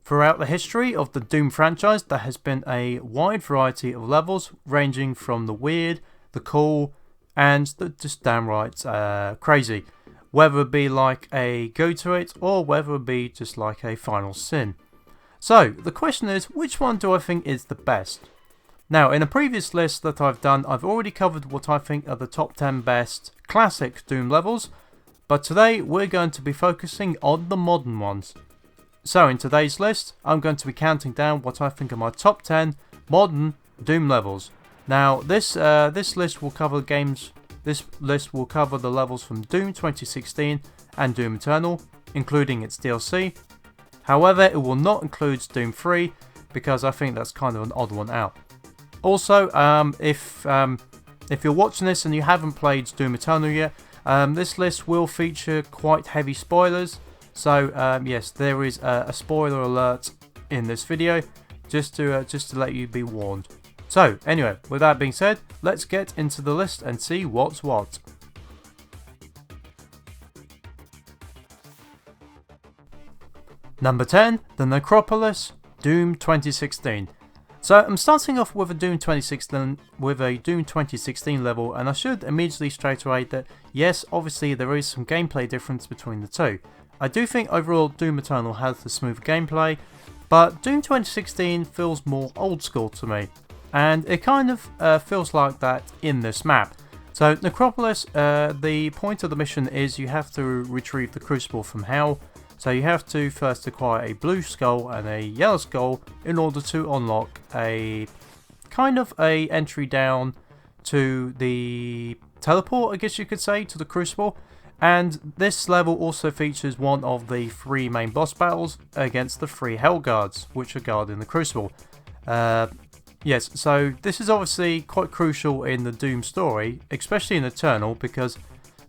Throughout the history of the Doom franchise, there has been a wide variety of levels ranging from the weird, the cool, and the just downright crazy. Whether it be like a go to it or whether it be just like a final sin. So, the question is, which one do I think is the best? Now, in a previous list that I've done, I've already covered what I think are the top 10 best classic Doom levels, but today we're going to be focusing on the modern ones. So, in today's list, I'm going to be counting down what I think are my top 10 modern Doom levels. Now, this list will cover games. This list will cover the levels from Doom 2016 and Doom Eternal, including its DLC. However, it will not include Doom 3 because I think that's kind of an odd one out. Also, if you're watching this and you haven't played Doom Eternal yet, this list will feature quite heavy spoilers. So yes, there is a spoiler alert in this video, just to let you be warned. So anyway, with that being said, let's get into the list and see what's what. Number 10, the Necropolis, Doom 2016. So I'm starting off with a Doom 2016 level, and I should immediately straight away that yes, obviously there is some gameplay difference between the two. I do think overall Doom Eternal has the smoother gameplay, but Doom 2016 feels more old school to me, and it kind of feels like that in this map. So Necropolis, the point of the mission is you have to retrieve the Crucible from Hell. So you have to first acquire a blue skull and a yellow skull in order to unlock a kind of a entry down to the teleport, I guess you could say, to the Crucible. And this level also features one of the 3 main boss battles against the 3 Hell Guards, which are guarding the Crucible. Yes, so this is obviously quite crucial in the Doom story, especially in Eternal, because,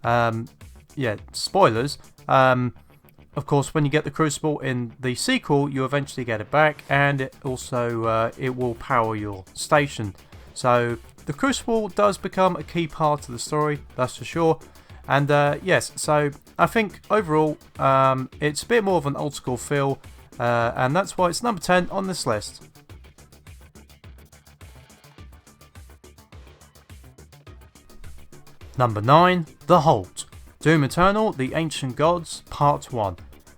yeah, spoilers, of course, when you get the Crucible in the sequel, you eventually get it back, and it also it will power your station. So the Crucible does become a key part of the story, that's for sure. And yes, so I think overall it's a bit more of an old school feel, and that's why it's number 10 on this list. Number 9, The Halt, Doom Eternal, The Ancient Gods, Part 1.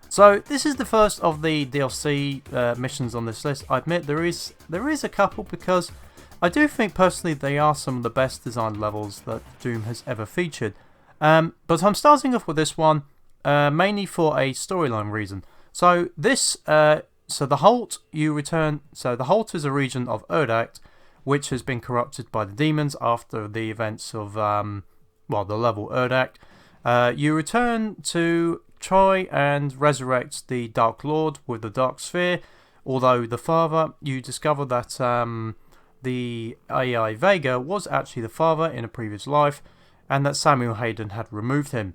So this is the first of the DLC missions on this list. I admit there is a couple, because I do think personally they are some of the best designed levels that Doom has ever featured. But I'm starting off with this one mainly for a storyline reason. So this, so the Halt, you return. So the Halt is a region of Urdact which has been corrupted by the demons after the events of well, the level Urdact. You return to try and resurrect the Dark Lord with the Dark Sphere. Although the father, you discover that the AI Vega was actually the father in a previous life, and that Samuel Hayden had removed him.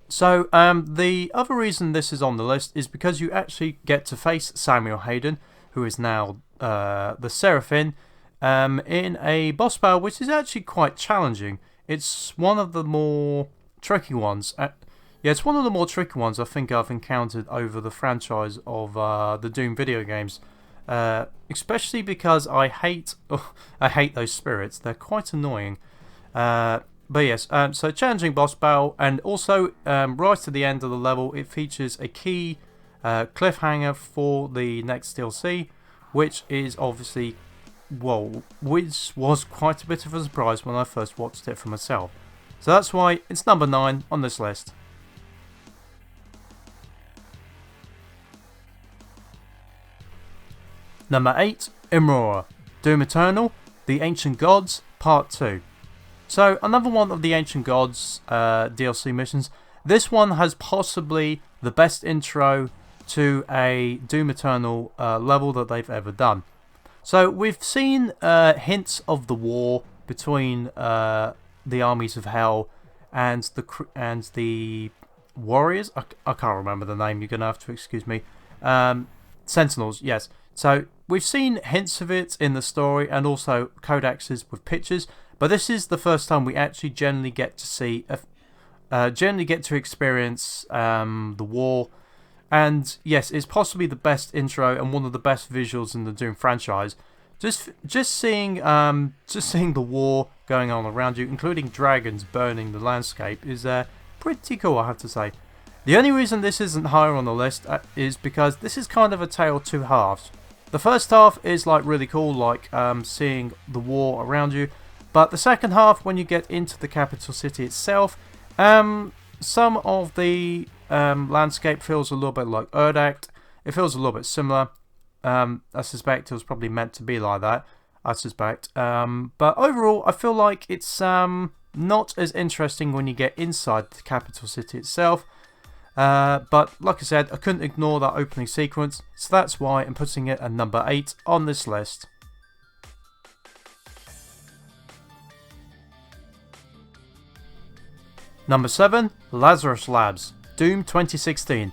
So the other reason this is on the list is because you actually get to face Samuel Hayden, who is now the Seraphim, in a boss battle which is actually quite challenging. It's one of the more tricky ones. Yeah, it's one of the more tricky ones I think I've encountered over the franchise of the Doom video games. Especially because I hate those spirits. They're quite annoying. But yes, so challenging boss battle, and also right at the end of the level it features a key cliffhanger for the next DLC, which is obviously, well, which was quite a bit of a surprise when I first watched it for myself. So that's why it's number 9 on this list. Number 8, Imrora, Doom Eternal, The Ancient Gods, Part 2. So another one of the Ancient Gods DLC missions. This one has possibly the best intro to a Doom Eternal level that they've ever done. So we've seen hints of the war between the armies of hell and the warriors. I can't remember the name. You're gonna have to excuse me. Sentinels, yes. So we've seen hints of it in the story and also codexes with pictures, but this is the first time we actually generally get to see, generally get to experience the war, And yes, it's possibly the best intro and one of the best visuals in the Doom franchise. Just seeing the war going on around you, including dragons burning the landscape, is pretty cool, I have to say. The only reason this isn't higher on the list is because this is kind of a tale of two halves. The first half is like really cool, like seeing the war around you, but the second half, when you get into the capital city itself, some of the landscape feels a little bit like Urdact. It feels a little bit similar. I suspect it was probably meant to be like that. I suspect. But overall, I feel like it's not as interesting when you get inside the capital city itself. But like I said, I couldn't ignore that opening sequence, so that's why I'm putting it at number 8 on this list. Number 7, Lazarus Labs, Doom 2016.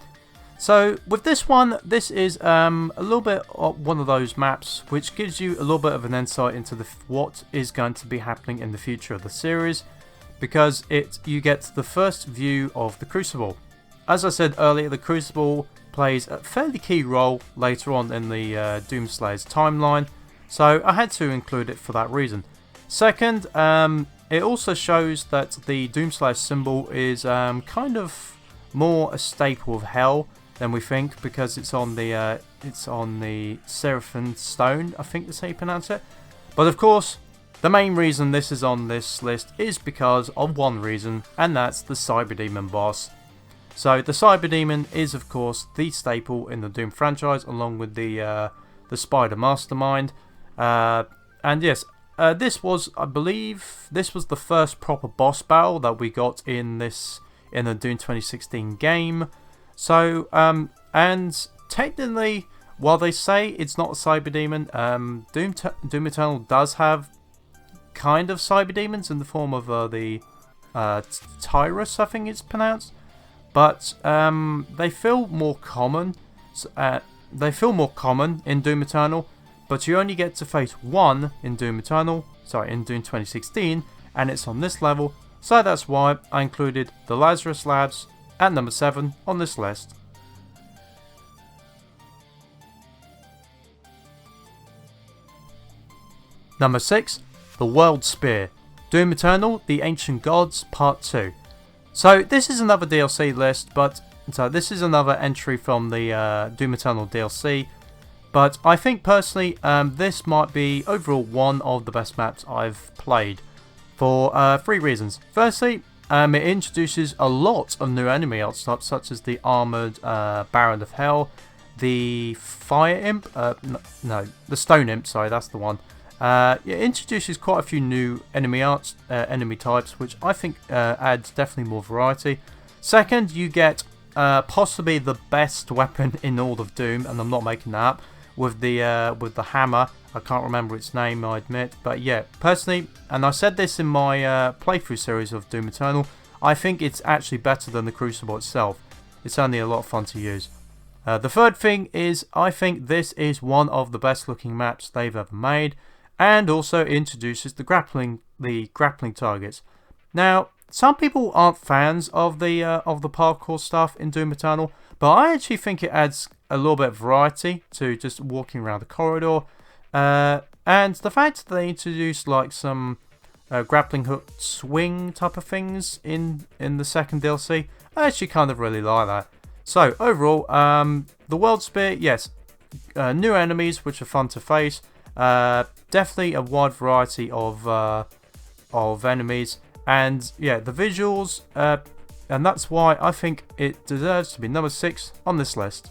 So with this one, this is a little bit of one of those maps which gives you a little bit of an insight into what is going to be happening in the future of the series, because you get the first view of the Crucible. As I said earlier, the Crucible plays a fairly key role later on in the Doomslayer's timeline, so I had to include it for that reason. Second, it also shows that the Doomslayer symbol is kind of more a staple of Hell than we think, because it's on the Seraphim Stone, I think that's how you pronounce it. But of course, the main reason this is on this list is because of one reason, and that's the Cyberdemon boss. So the Cyberdemon is of course the staple in the Doom franchise, along with the Spider Mastermind. And yes, this was, I believe, this was the first proper boss battle that we got in the Doom 2016 game. So and technically, while they say it's not a Cyberdemon, Doom Eternal does have kind of Cyberdemons in the form of the Tyrus, I think it's pronounced. But they feel more common. In Doom Eternal, but you only get to face one in Doom 2016, and it's on this level. So that's why I included the Lazarus Labs at number 7 on this list. Number 6, the World Spear, Doom Eternal: The Ancient Gods Part 2. So this is another DLC list, so this is another entry from the Doom Eternal DLC. But I think personally, this might be overall one of the best maps I've played for 3 reasons. Firstly, it introduces a lot of new enemy art types, such as the Armoured Baron of Hell, the Fire Imp, the Stone Imp, sorry, that's the one. It introduces quite a few new enemy types, which I think adds definitely more variety. Second, you get possibly the best weapon in all of Doom, and I'm not making that up, with the hammer. I can't remember its name, I admit, but yeah, personally, and I said this in my playthrough series of Doom Eternal, I think it's actually better than the Crucible itself. It's only a lot of fun to use. The third thing is, I think this is one of the best looking maps they've ever made, and also introduces the grappling targets. Now, some people aren't fans of the parkour stuff in Doom Eternal, but I actually think it adds a little bit of variety to just walking around the corridor. And the fact that they introduced like some grappling hook swing type of things in the second DLC, I actually kind of really like that. So overall, the World Spear, yes, new enemies which are fun to face. Definitely a wide variety of enemies, and yeah, the visuals, and that's why I think it deserves to be number 6 on this list.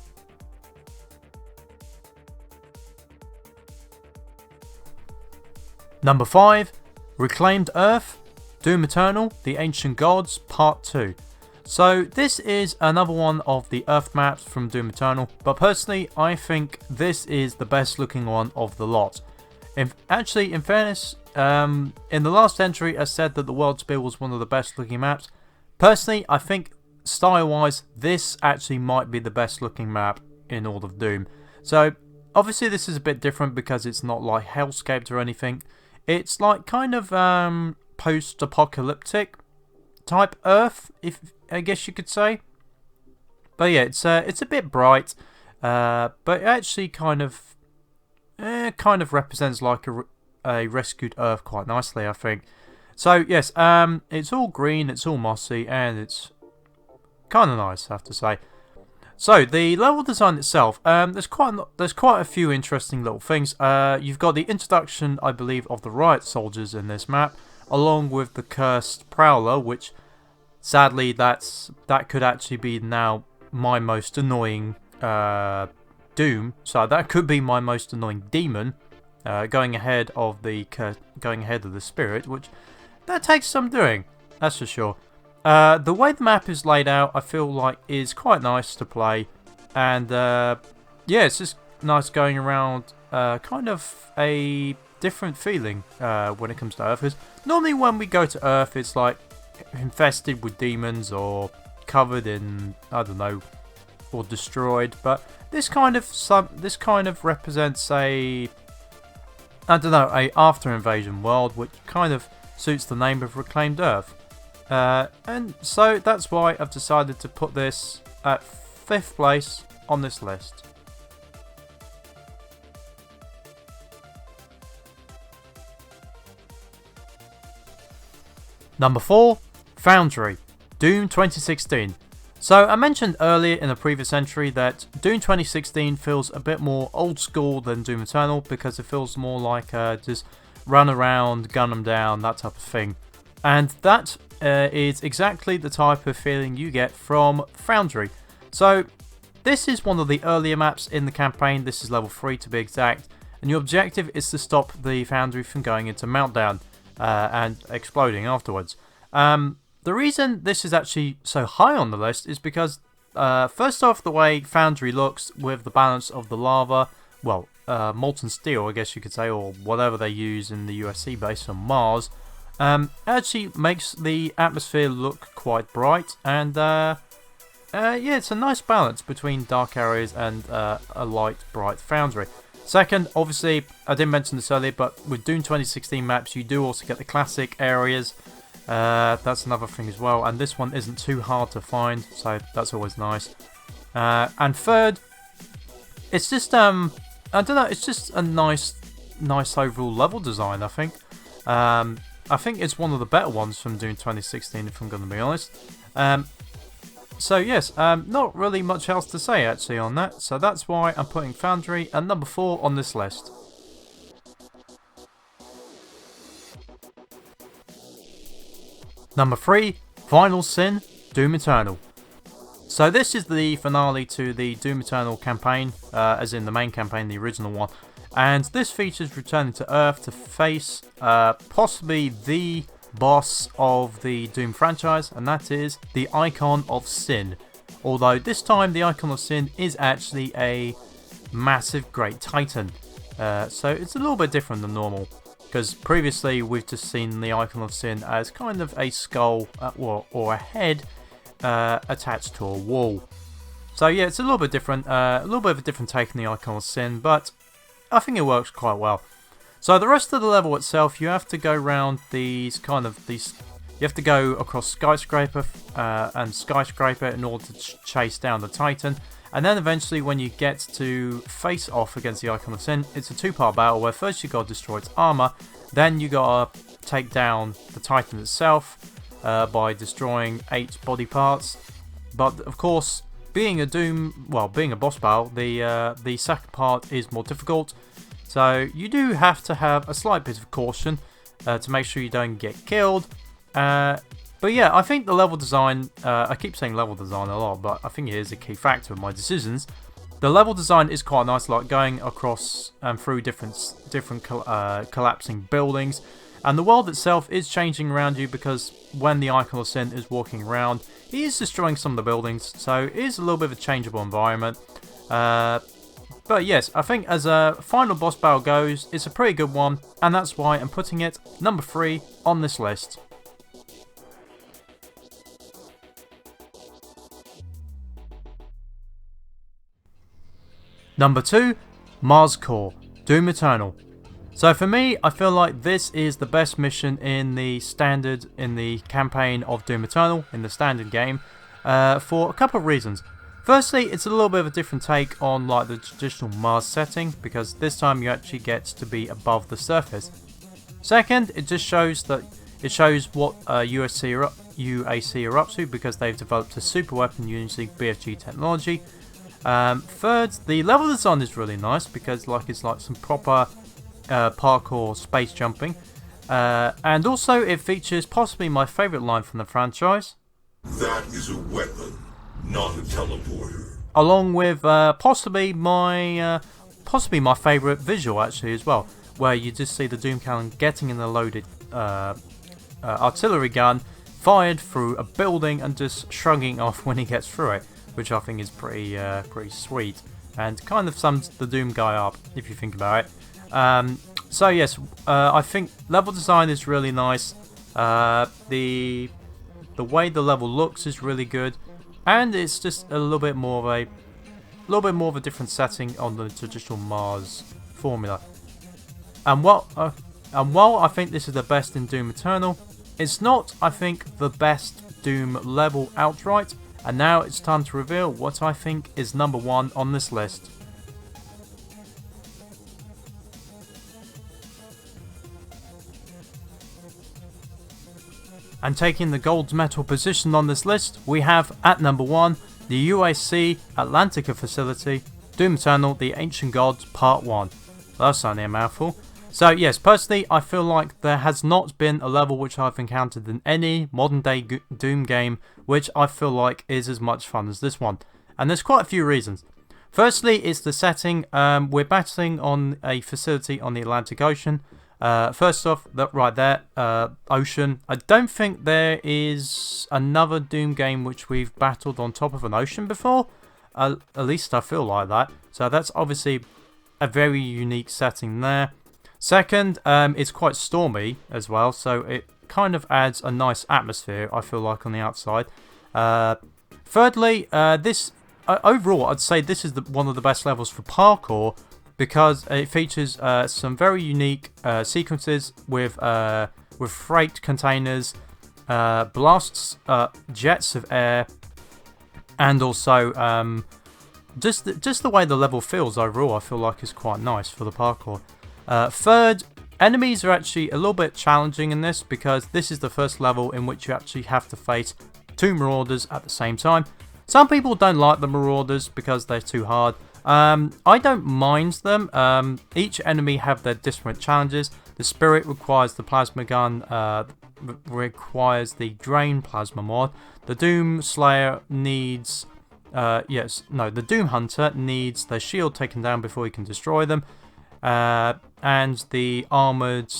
Number 5, Reclaimed Earth, Doom Eternal: The Ancient Gods Part 2. So this is another one of the Earth maps from Doom Eternal, but personally I think this is the best looking one of the lot. In fairness, in the last entry I said that the World Spear was one of the best looking maps. Personally, I think style wise this actually might be the best looking map in all of Doom. So obviously this is a bit different because it's not like Hellscaped or anything. It's like kind of post-apocalyptic type Earth, if I guess you could say. But yeah, it's a bit bright, but it actually kind of represents like a rescued Earth quite nicely, I think. So yes, it's all green, it's all mossy, and it's kind of nice, I have to say. So the level design itself, there's quite a few interesting little things. You've got the introduction, I believe, of the riot soldiers in this map, along with the cursed prowler, which sadly that could actually be now my most annoying doom. So that could be my most annoying demon, going ahead of the spirit, which that takes some doing, that's for sure. The way the map is laid out, I feel like is quite nice to play, and yeah, it's just nice going around. Kind of a different feeling when it comes to Earth. Because normally when we go to Earth, it's like infested with demons or covered in, I don't know, or destroyed. But this kind of represents a, I don't know, a after invasion world, which kind of suits the name of Reclaimed Earth. And so that's why I've decided to put this at 5th place on this list. Number 4, Foundry, Doom 2016. So I mentioned earlier in a previous entry that Doom 2016 feels a bit more old school than Doom Eternal because it feels more like just run around, gun them down, that type of thing. And that is exactly the type of feeling you get from Foundry. So this is one of the earlier maps in the campaign. This is level 3 to be exact, and your objective is to stop the Foundry from going into meltdown and exploding afterwards. The reason this is actually so high on the list is because first off, the way Foundry looks with the balance of the lava, well, molten steel I guess you could say, or whatever they use in the USC base on Mars, actually makes the atmosphere look quite bright, and yeah, it's a nice balance between dark areas and a light, bright Foundry. Second, obviously, I didn't mention this earlier, but with Doom 2016 maps, you do also get the classic areas. That's another thing as well, and this one isn't too hard to find, so that's always nice. And third, it's just I don't know, it's just a nice overall level design, I think. I think it's one of the better ones from Doom 2016, if I'm going to be honest. So yes, not really much else to say actually on that. So that's why I'm putting Foundry at number 4 on this list. Number 3, Final Sin, Doom Eternal. So this is the finale to the Doom Eternal campaign, as in the main campaign, the original one. And this features returning to Earth to face possibly the boss of the Doom franchise, and that is the Icon of Sin. Although this time the Icon of Sin is actually a massive Great Titan. So it's a little bit different than normal, because previously we've just seen the Icon of Sin as kind of a skull or a head attached to a wall. So yeah, it's a little bit different, a little bit of a different take on the Icon of Sin, but I think it works quite well. So the rest of the level itself, you have to go around you have to go across skyscraper and skyscraper in order to chase down the Titan. And then eventually when you get to face off against the Icon of Sin, it's a 2-part battle where first you got to destroy its armor, then you got to take down the Titan itself by destroying 8 body parts. But of course, being a boss battle, the second part is more difficult. So you do have to have a slight bit of caution to make sure you don't get killed. But yeah, I think the level design, I keep saying level design a lot, but I think it is a key factor of my decisions. The level design is quite nice, like going across and through different collapsing buildings. And the world itself is changing around you, because when the Icon of Sin is walking around, he is destroying some of the buildings, so it is a little bit of a changeable environment. But yes, I think as a final boss battle goes, it's a pretty good one, and that's why I'm putting it number 3 on this list. Number 2, Mars Core, Doom Eternal. So for me, I feel like this is the best mission in the campaign of Doom Eternal, in the standard game, for a couple of reasons. Firstly, it's a little bit of a different take on like the traditional Mars setting, because this time you actually get to be above the surface. Second, it just shows what UAC are up to, because they've developed a super weapon using BFG technology. Third, the level design is really nice, because it's like some proper parkour space jumping. And also it features possibly my favourite line from the franchise. That is a weapon, not a teleporter. Along with possibly my favourite visual actually as well, where you just see the Doom Cannon getting in a loaded artillery gun, fired through a building and just shrugging off when he gets through it, which I think is pretty sweet, and kind of sums the Doom guy up if you think about it. So yes, I think level design is really nice. The way the level looks is really good, and it's just a little bit more of a different setting on the traditional Mars formula. And while I think this is the best in Doom Eternal, it's not, I think, the best Doom level outright. And now it's time to reveal what I think is number 1 on this list. And taking the gold medal position on this list, we have at number 1 the UAC Atlantica facility, Doom Eternal: The Ancient Gods Part 1. That's only a mouthful. So yes, personally I feel like there has not been a level which I've encountered in any modern day Doom game which I feel like is as much fun as this one. And there's quite a few reasons. Firstly, it's the setting. We're battling on a facility on the Atlantic Ocean. First off, that right there, ocean. I don't think there is another Doom game which we've battled on top of an ocean before. At least I feel like that. So that's obviously a very unique setting there. Second, it's quite stormy as well, so it kind of adds a nice atmosphere, I feel like, on the outside. Thirdly, overall, I'd say this is one of the best levels for parkour, because it features some very unique sequences with freight containers, blasts, jets of air, and also just the way the level feels overall, I feel like is quite nice for the parkour. Third, enemies are actually a little bit challenging in this, because this is the first level in which you actually have to face 2 Marauders at the same time. Some people don't like the Marauders because they're too hard. I don't mind them. Each enemy have their different challenges. The Spirit requires the plasma gun, requires the Drain plasma mod. The Doom Slayer needs... the Doom Hunter needs their shield taken down before he can destroy them. And the Armoured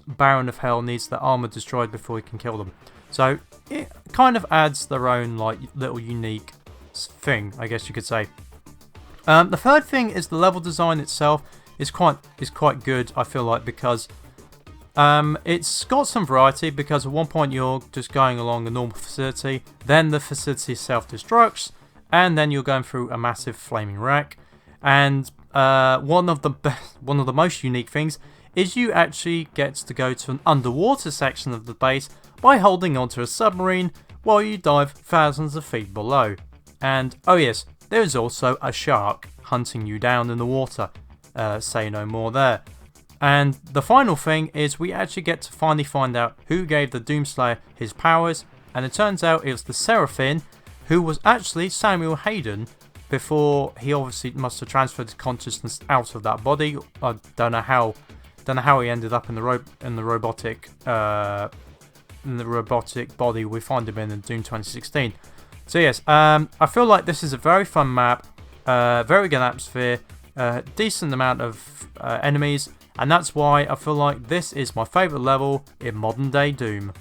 Baron of Hell needs their armour destroyed before he can kill them. So it kind of adds their own like little unique thing, I guess you could say. The third thing is the level design itself is quite good, I feel like, because it's got some variety, because at one point you're just going along a normal facility, then the facility self-destructs, and then you're going through a massive flaming wreck. And one of the most unique things is you actually get to go to an underwater section of the base by holding onto a submarine while you dive thousands of feet below. And oh yes, there is also a shark hunting you down in the water. Say no more there. And the final thing is we actually get to finally find out who gave the Doomslayer his powers, and it turns out it was the Seraphim, who was actually Samuel Hayden, before he obviously must have transferred his consciousness out of that body. I don't know how he ended up in the robotic body we find him in Doom 2016. So yes, I feel like this is a very fun map, very good atmosphere, decent amount of enemies, and that's why I feel like this is my favourite level in modern day Doom.